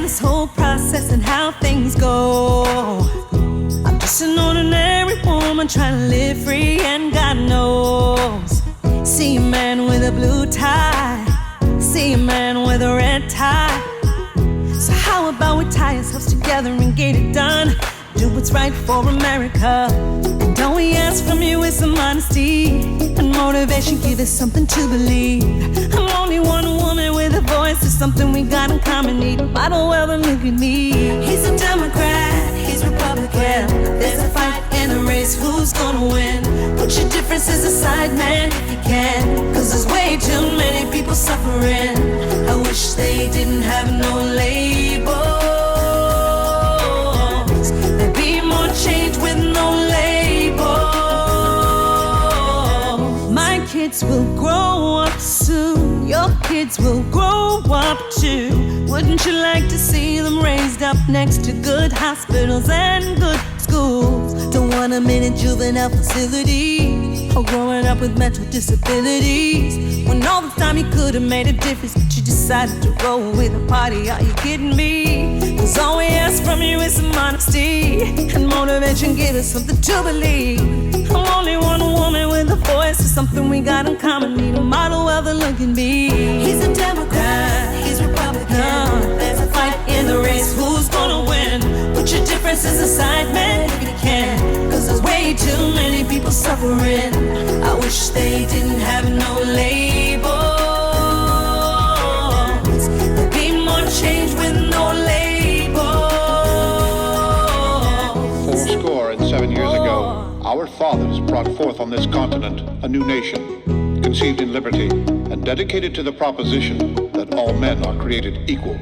this whole process and how things go. I'm just an ordinary woman trying to live free, and God knows. See a man with a blue tie, see a man with a red tie. So how about we tie ourselves together and get it done? Do what's right for America. And don't we ask from you with some honesty and motivation, give us something to believe. I'm only one woman with a voice, it's something we got in common. Need a model, well then look at me. He's a Democrat, he's Republican. There's a fight in a race, who's gonna win? Put your differences aside, man, if you can. Cause there's way too many people suffering. I wish they didn't have no labels. There'd be more change with no label. My kids will grow up soon, your kids will grow up too. Wouldn't you like to see them raised up next to good hospitals and good schools? Don't want them in a juvenile facility or growing up with mental disabilities. When all the time you could have made a difference, but you decided to roll with a party. Are you kidding me? Cause all we ask from you is some honesty and motivation, give us something to believe. I'm only one woman with a voice, it's something we got in common. Need a model, well then look at me. He's a Democrat, he's Republican. There's a fight in the race, who's gonna win? Put your differences aside, man, if you can. Cause there's way too many people suffering. I wish they didn't have no labels. There'd be more change with no labels. 7 years ago, our fathers brought forth on this continent a new nation, conceived in liberty and dedicated to the proposition that all men are created equal.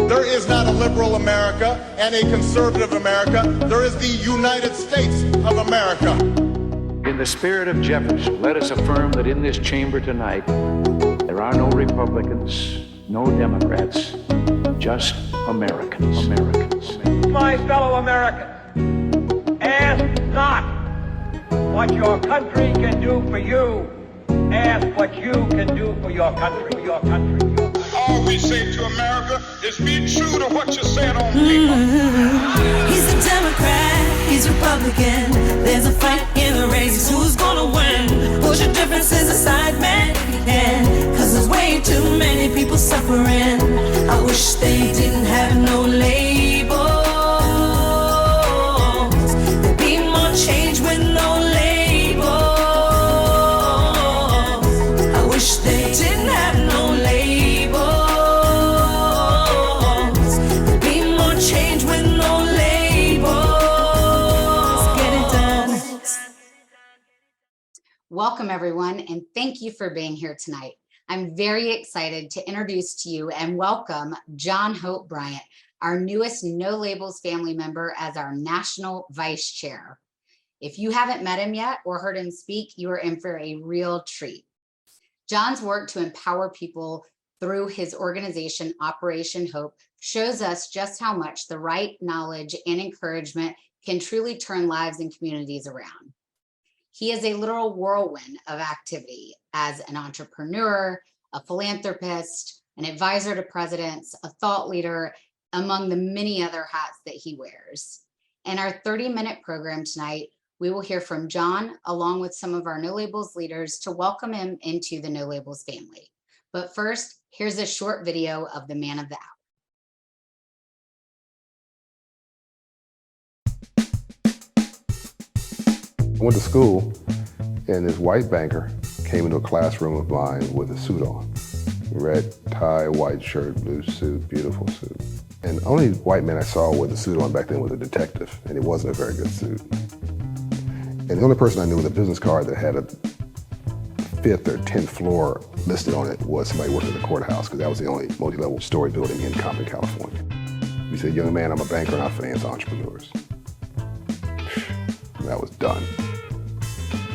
There is not a liberal America and a conservative America. There is the United States of America. In the spirit of Jefferson, let us affirm that in this chamber tonight, there are no Republicans, no Democrats, just Americans. My fellow Americans, ask not what your country can do for you. Ask what you can do for your country. All we say to America is be true to what you said on paper. He's a Democrat, he's Republican. There's a fight in the race, who's gonna win? Put your differences aside, man, if you can. Cause there's way too many people suffering. I wish they didn't have no labels. There'd be more change with no labels. I wish they didn't have no labels. There'd be more change with no labels. Get it done. Welcome, everyone, and thank you for being here tonight. I'm very excited to introduce to you and welcome John Hope Bryant, our newest No Labels family member as our National Vice Chair. If you haven't met him yet or heard him speak, you are in for a real treat. John's work to empower people through his organization, Operation Hope, shows us just how much the right knowledge and encouragement can truly turn lives and communities around. He is a literal whirlwind of activity as an entrepreneur, a philanthropist, an advisor to presidents, a thought leader, among the many other hats that he wears. In our 30-minute program tonight, we will hear from John, along with some of our No Labels leaders, to welcome him into the No Labels family. But first, here's a short video of the man of the hour. I went to school, and this white banker came into a classroom of mine with a suit on. Red tie, white shirt, blue suit, beautiful suit. And the only white man I saw with a suit on back then was a detective, and it wasn't a very good suit. And the only person I knew with a business card that had a 5th or 10th floor listed on it was somebody working at the courthouse, because that was the only multi-level story building in Compton, California. He said, "Young man, I'm a banker and I finance entrepreneurs." And that was done.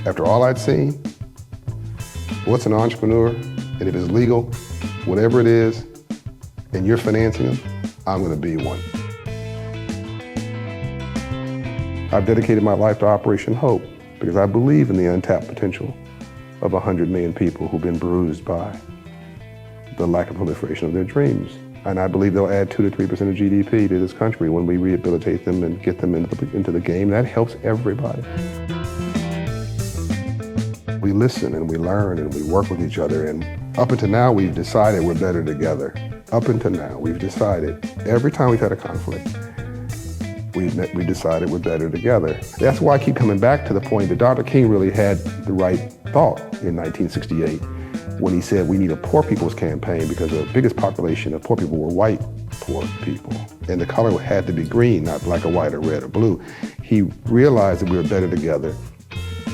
After all I'd seen, what's an entrepreneur? And if it's legal, whatever it is, and you're financing them, I'm gonna be one. I've dedicated my life to Operation Hope because I believe in the untapped potential of 100 million people who've been bruised by the lack of proliferation of their dreams. And I believe they'll add 2 to 3% of GDP to this country when we rehabilitate them and get them into the game. That helps everybody. We listen and we learn and we work with each other. And up until now, we've decided we're better together. Up until now, we've decided, every time we've had a conflict, we decided we're better together. That's why I keep coming back to the point that Dr. King really had the right thought in 1968 when he said we need a poor people's campaign because the biggest population of poor people were white poor people. And the color had to be green, not black or white or red or blue. He realized that we were better together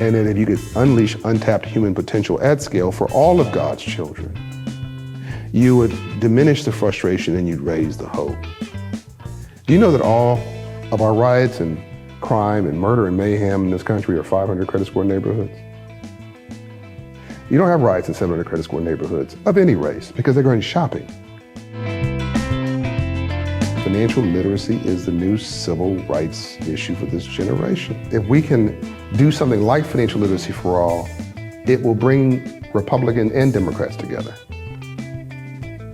and that if you could unleash untapped human potential at scale for all of God's children, you would diminish the frustration and you'd raise the hope. Do you know that all of our riots and crime and murder and mayhem in this country are 500 credit score neighborhoods? You don't have riots in 700 credit score neighborhoods of any race because they're going shopping. Financial literacy is the new civil rights issue for this generation. If we can do something like financial literacy for all, it will bring Republican and Democrats together.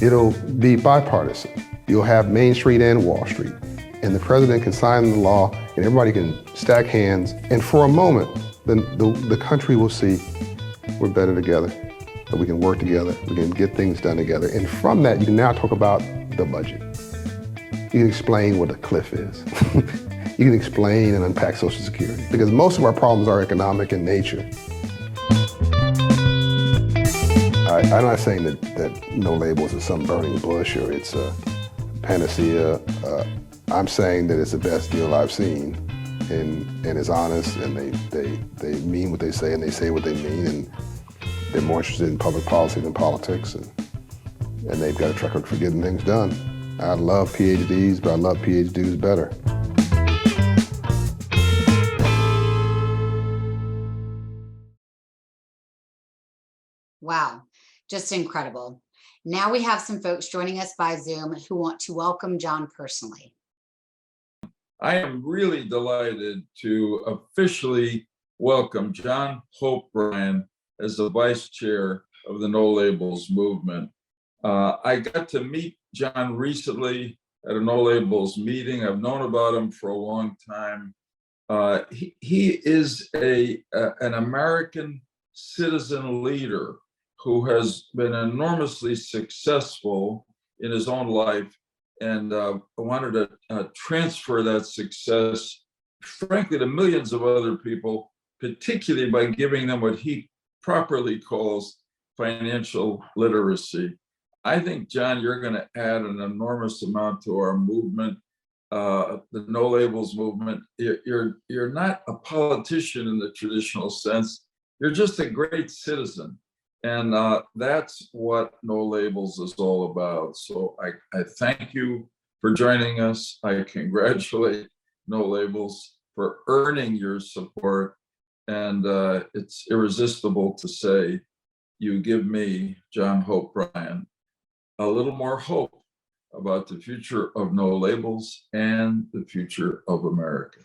It'll be bipartisan. You'll have Main Street and Wall Street. And the president can sign the law and everybody can stack hands. And for a moment, the country will see we're better together, that we can work together, we can get things done together. And from that, you can now talk about the budget. You can explain what a cliff is. You can explain and unpack Social Security because most of our problems are economic in nature. I'm not saying that no labels is some burning bush or it's a panacea. I'm saying that it's the best deal I've seen and it's honest and they mean what they say and they say what they mean and they're more interested in public policy than politics and they've got a track record for getting things done. I love PhDs, but I love PhDs better. Wow, just incredible. Now we have some folks joining us by Zoom who want to welcome John personally. I am really delighted to officially welcome John Hope Bryant as the vice chair of the No Labels movement. I got to meet John recently at a No Labels meeting. I've known about him for a long time. He is an American citizen leader who has been enormously successful in his own life. And I wanted to transfer that success, frankly, to millions of other people, particularly by giving them what he properly calls financial literacy. I think, John, you're going to add an enormous amount to our movement, the No Labels movement. You're not a politician in the traditional sense. You're just a great citizen. And that's what No Labels is all about. So I thank you for joining us. I congratulate No Labels for earning your support. And it's irresistible to say you give me, John Hope Bryant, a little more hope about the future of No Labels and the future of America.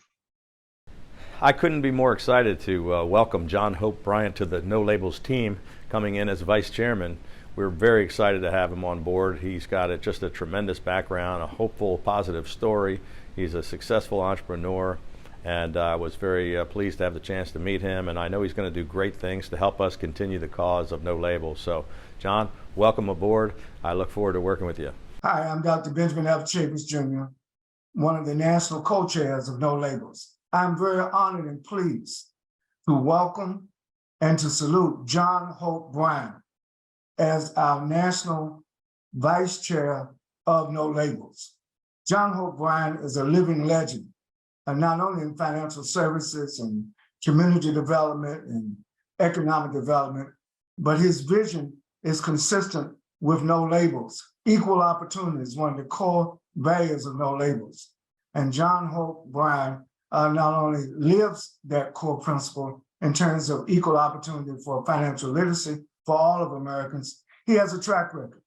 I couldn't be more excited to welcome John Hope Bryant to the No Labels team coming in as vice chairman. We're very excited to have him on board. He's got just a tremendous background, a hopeful, positive story. He's a successful entrepreneur, and I was very pleased to have the chance to meet him, and I know he's going to do great things to help us continue the cause of No Labels. So, John, welcome aboard. I look forward to working with you. Hi, I'm Dr. Benjamin F. Chambers, Jr., one of the national co-chairs of No Labels. I'm very honored and pleased to welcome and to salute John Hope Bryant as our national vice chair of No Labels. John Hope Bryant is a living legend, and not only in financial services and community development and economic development, but his vision is consistent with No Labels. Equal opportunity is one of the core values of No Labels. And John Hope Bryant not only lives that core principle in terms of equal opportunity for financial literacy for all of Americans, he has a track record.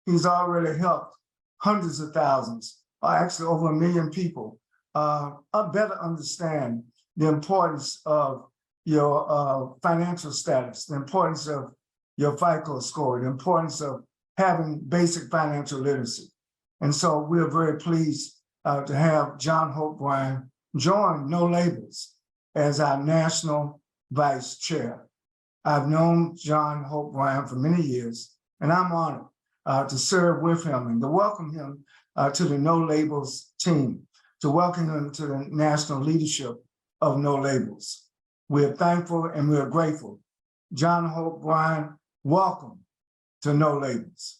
He's already helped hundreds of thousands, actually over 1 million people, better understand the importance of your financial status, the importance of your FICO score, the importance of having basic financial literacy. And so we're very pleased to have John Hope Bryant join No Labels as our national vice chair. I've known John Hope Bryant for many years, and I'm honored to serve with him and to welcome him to the No Labels team, to welcome him to the national leadership of No Labels. We're thankful and we're grateful. John Hope Bryant, welcome to No Labels.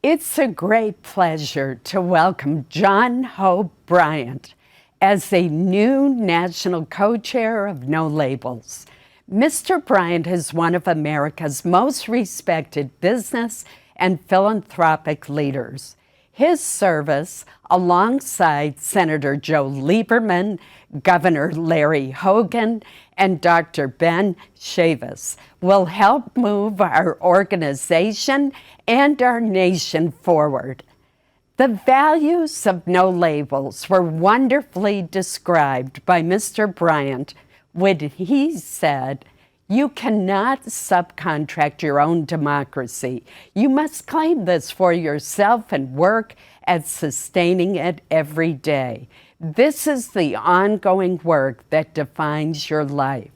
It's a great pleasure to welcome John Hope Bryant as a new national co-chair of No Labels. Mr. Bryant is one of America's most respected business and philanthropic leaders. His service, alongside Senator Joe Lieberman, Governor Larry Hogan, and Dr. Ben Chavis, will help move our organization and our nation forward. The values of No Labels were wonderfully described by Mr. Bryant when he said, "You cannot subcontract your own democracy. You must claim this for yourself and work at sustaining it every day. This is the ongoing work that defines your life."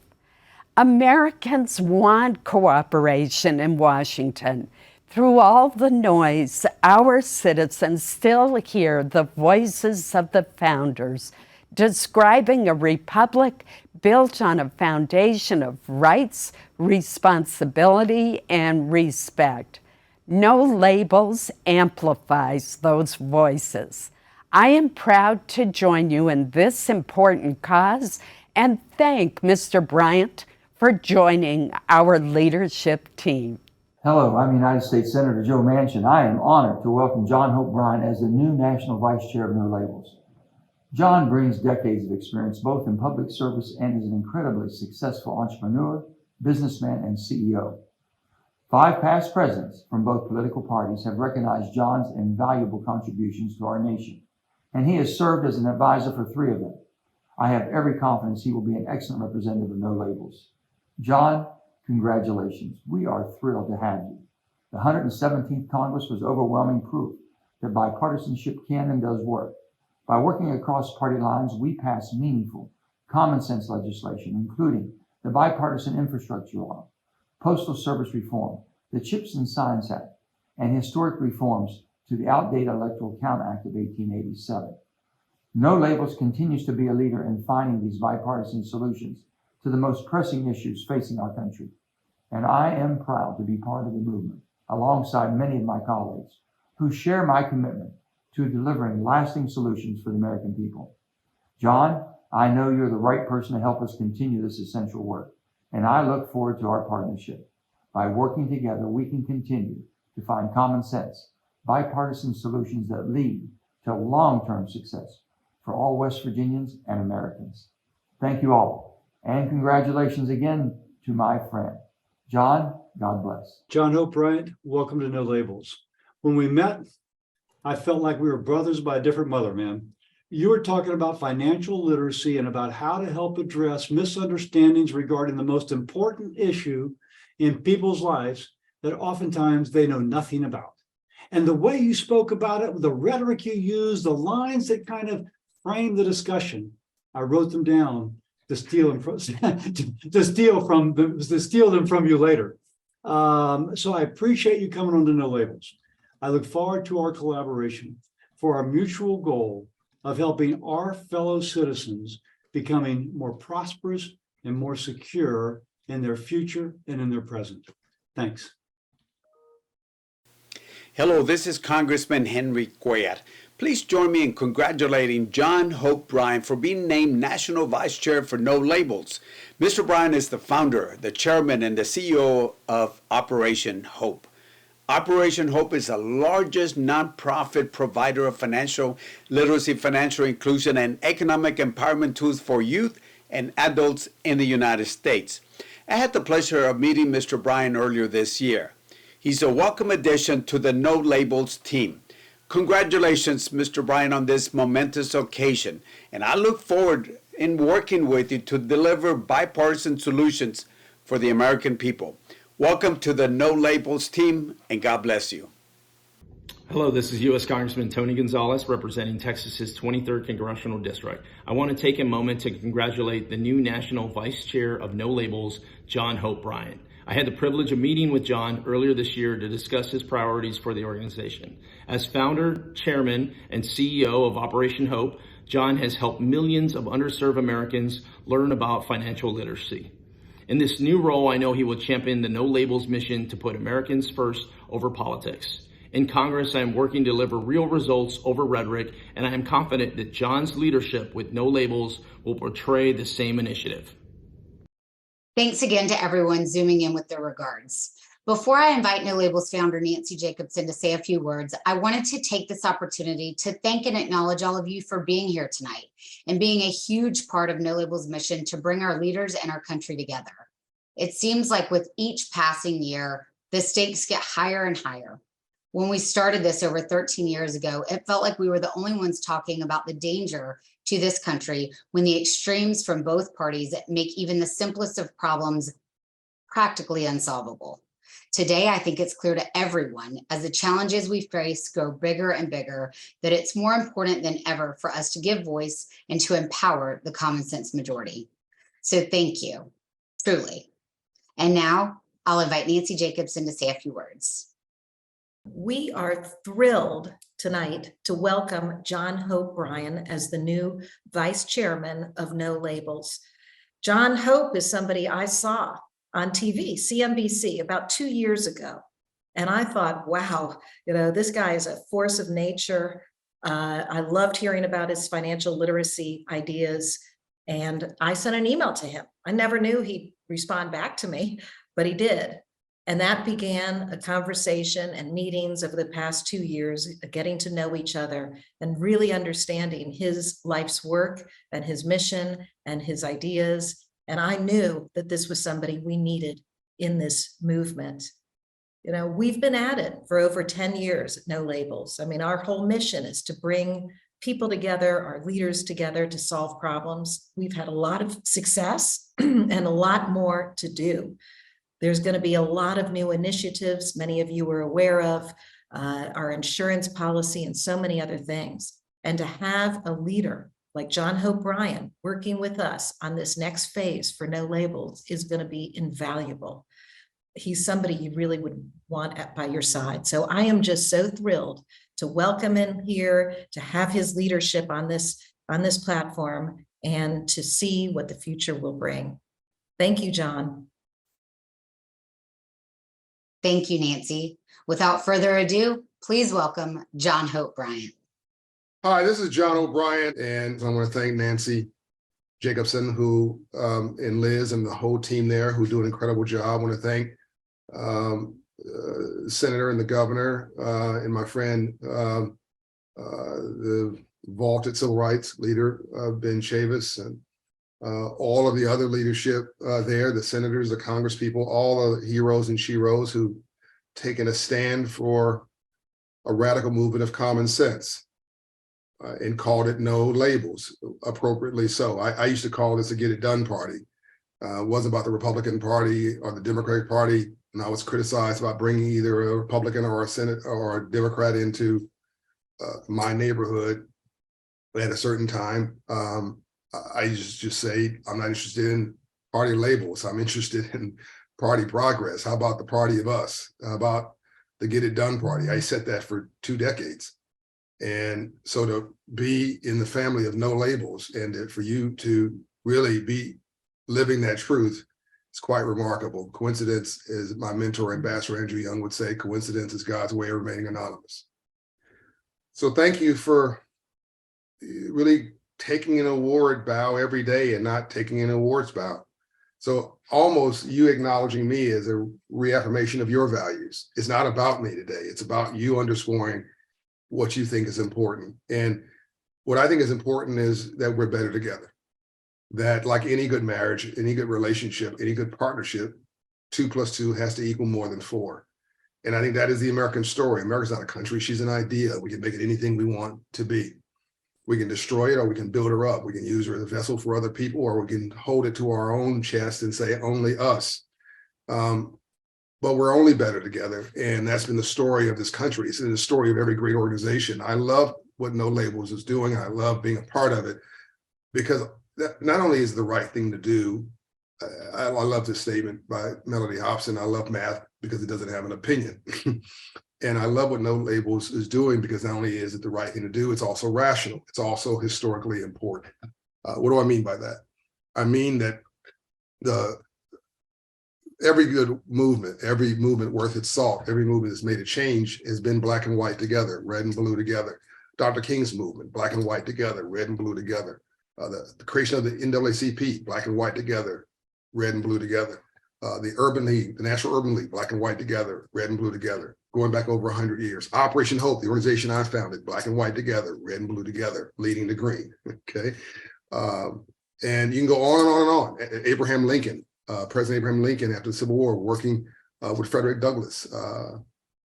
Americans want cooperation in Washington. Through all the noise, our citizens still hear the voices of the founders describing a republic built on a foundation of rights, responsibility, and respect. No Labels amplifies those voices. I am proud to join you in this important cause and thank Mr. Bryant for joining our leadership team. Hello, I'm United States Senator Joe Manchin. I am honored to welcome John Hope Bryant as the new National Vice Chair of No Labels. John brings decades of experience both in public service and is an incredibly successful entrepreneur, businessman, and CEO. 5 past presidents from both political parties have recognized John's invaluable contributions to our nation, and he has served as an advisor for 3 of them. I have every confidence he will be an excellent representative of No Labels. John, congratulations. We are thrilled to have you. The 117th Congress was overwhelming proof that bipartisanship can and does work. By working across party lines, we passed meaningful, common sense legislation, including the Bipartisan Infrastructure Law, Postal Service Reform, the CHIPS and Science Act, and historic reforms to the outdated Electoral Count Act of 1887. No Labels continues to be a leader in finding these bipartisan solutions to the most pressing issues facing our country. And I am proud to be part of the movement, alongside many of my colleagues who share my commitment to delivering lasting solutions for the American people. John, I know you're the right person to help us continue this essential work, and I look forward to our partnership. By working together, we can continue to find common sense, bipartisan solutions that lead to long-term success for all West Virginians and Americans. Thank you all, and congratulations again to my friend. John, God bless. John Hope Bryant, welcome to No Labels. When we met, I felt like we were brothers by a different mother, man. You were talking about financial literacy and about how to help address misunderstandings regarding the most important issue in people's lives that oftentimes they know nothing about. And the way you spoke about it, the rhetoric you used, the lines that kind of framed the discussion, I wrote them down to steal them from you later. So I appreciate you coming on to No Labels. I look forward to our collaboration for our mutual goal of helping our fellow citizens becoming more prosperous and more secure in their future and in their present. Thanks. Hello, this is Congressman Henry Cuellar. Please join me in congratulating John Hope Bryant for being named National Vice Chair for No Labels. Mr. Bryant is the founder, the chairman, and the CEO of Operation Hope. Operation Hope is the largest nonprofit provider of financial literacy, financial inclusion, and economic empowerment tools for youth and adults in the United States. I had the pleasure of meeting Mr. Bryant earlier this year. He's a welcome addition to the No Labels team. Congratulations, Mr. Bryant, on this momentous occasion, and I look forward in working with you to deliver bipartisan solutions for the American people. Welcome to the No Labels team, and God bless you. Hello, this is U.S. Congressman Tony Gonzalez representing Texas's 23rd Congressional District. I want to take a moment to congratulate the new National Vice Chair of No Labels, John Hope Bryant. I had the privilege of meeting with John earlier this year to discuss his priorities for the organization. As founder, chairman, and CEO of Operation Hope, John has helped millions of underserved Americans learn about financial literacy. In this new role, I know he will champion the No Labels mission to put Americans first over politics. In Congress, I am working to deliver real results over rhetoric, and I am confident that John's leadership with No Labels will portray the same initiative. Thanks again to everyone zooming in with their regards. Before I invite No Labels founder Nancy Jacobson to say a few words, I wanted to take this opportunity to thank and acknowledge all of you for being here tonight and being a huge part of No Labels' mission to bring our leaders and our country together. It seems like with each passing year, the stakes get higher and higher. When we started this over 13 years ago, it felt like we were the only ones talking about the danger to this country when the extremes from both parties make even the simplest of problems practically unsolvable. Today, I think it's clear to everyone, as the challenges we face grow bigger and bigger, that it's more important than ever for us to give voice and to empower the common sense majority. So thank you, truly. And now I'll invite Nancy Jacobson to say a few words. We are thrilled tonight to welcome John Hope Bryant as the new Vice Chairman of No Labels. John Hope is somebody I saw on TV, CNBC, about 2 years ago. And I thought, wow, this guy is a force of nature. I loved hearing about his financial literacy ideas. And I sent an email to him. I never knew he'd respond back to me, but he did. And that began a conversation and meetings over the past 2 years, getting to know each other and really understanding his life's work and his mission and his ideas. And I knew that this was somebody we needed in this movement. We've been at it for over 10 years at No Labels. I mean, our whole mission is to bring people together, our leaders together to solve problems. We've had a lot of success and a lot more to do. There's going to be a lot of new initiatives many of you are aware of, our insurance policy and so many other things. And to have a leader like John Hope Bryant working with us on this next phase for No Labels is going to be invaluable. He's somebody you really would want by your side. So I am just so thrilled to welcome him here, to have his leadership on this platform, and to see what the future will bring. Thank you, John. Thank you, Nancy. Without further ado, please welcome John Hope Bryant. Hi, this is John O'Brien, and I want to thank Nancy Jacobson, who and Liz and the whole team there who do an incredible job. I want to thank the Senator and the Governor and my friend, the vaulted civil rights leader, Ben Chavis, and all of the other leadership there, the senators, the congresspeople, all the heroes and sheroes who've taken a stand for a radical movement of common sense and called it No Labels, appropriately so. I used to call this a get it done party. It wasn't about the Republican Party or the Democratic Party, and I was criticized about bringing either a Republican or a Senate or a Democrat into my neighborhood at a certain time. I just say, I'm not interested in party labels. I'm interested in party progress. How about the party of us? How about the get it done party? I said that for 2 decades. And so to be in the family of No Labels and for you to really be living that truth is quite remarkable. Coincidence, as my mentor, Ambassador Andrew Young would say, coincidence is God's way of remaining anonymous. So thank you for really taking an award bow every day and not taking an awards bow. So almost you acknowledging me as a reaffirmation of your values. It's not about me today. It's about you underscoring what you think is important. And what I think is important is that we're better together. That like any good marriage, any good relationship, any good partnership, 2 + 2 has to equal more than 4. And I think that is the American story. America's not a country, she's an idea. We can make it anything we want to be. We can destroy it or we can build her up. We can use her as a vessel for other people, or we can hold it to our own chest and say only us. but we're only better together. And that's been the story of this country. It's the story of every great organization. I love what No Labels is doing. I love being a part of it because that not only is the right thing to do. I love this statement by Melody Hobson. I love math because it doesn't have an opinion. And I love what No Labels is doing because not only is it the right thing to do, it's also rational. It's also historically important. What do I mean by that? I mean that every good movement, every movement worth its salt, every movement that's made a change has been black and white together, red and blue together. Dr. King's movement, black and white together, red and blue together. The creation of the NAACP, black and white together, red and blue together. The Urban League, the National Urban League, black and white together, red and blue together, going back over 100 years. Operation Hope, the organization I founded, black and white together, red and blue together, leading to green, okay? And you can go on and on and on. Abraham Lincoln, President Abraham Lincoln after the Civil War, working with Frederick Douglass,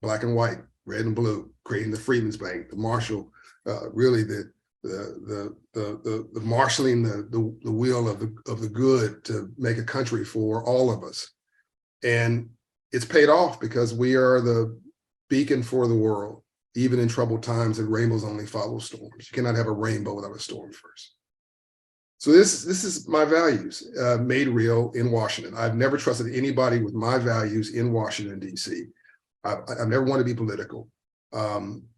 black and white, red and blue, creating the Freedmen's Bank, the Marshall, really the marshaling the wheel of the good to make a country for all of us. And it's paid off because we are the beacon for the world, even in troubled times, and rainbows only follow storms. You cannot have a rainbow without a storm first. So this is my values made real in Washington. I've never trusted anybody with my values in Washington, D.C. I've never wanted to be political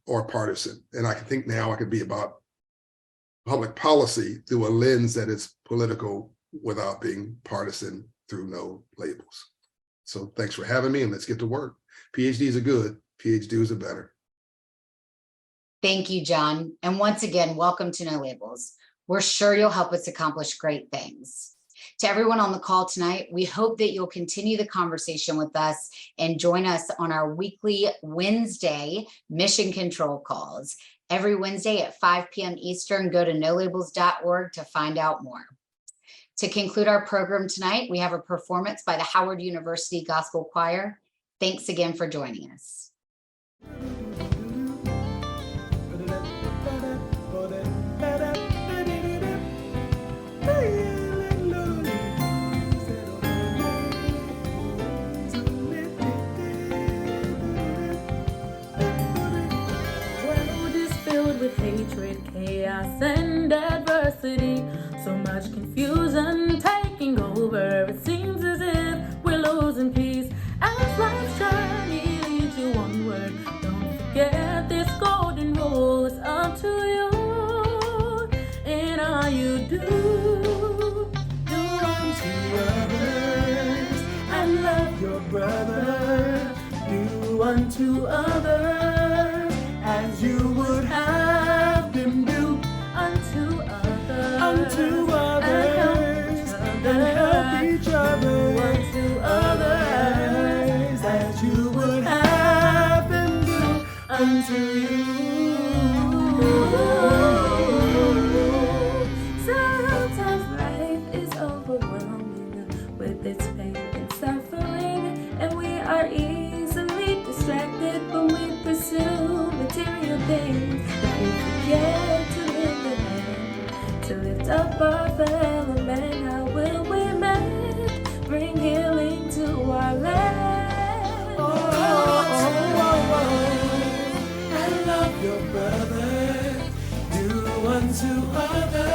or partisan. And I can think now I could be about public policy through a lens that is political without being partisan through No Labels. So thanks for having me, and let's get to work. PhDs are good, PhDs are better. Thank you, John. And once again, welcome to No Labels. We're sure you'll help us accomplish great things. To everyone on the call tonight, we hope that you'll continue the conversation with us and join us on our weekly Wednesday mission control calls. Every Wednesday at 5 p.m. Eastern, go to nolabels.org to find out more. To conclude our program tonight, we have a performance by the Howard University Gospel Choir. Thanks again for joining us. Hatred, chaos, and adversity. So much confusion taking over. It seems as if we're losing peace as life's journey leads you onward. Don't forget this golden rule is up to you. In all you do unto others and love your brother. Do unto others as you would have them do unto others, and help each other unto others as you would have them do unto you. Sometimes life is overwhelming with its pain and suffering, and we are easily distracted when we pursue material things. If we forget to lift a hand, to lift up our fellow man, how will we make bring healing to our land? And love your brother, do unto others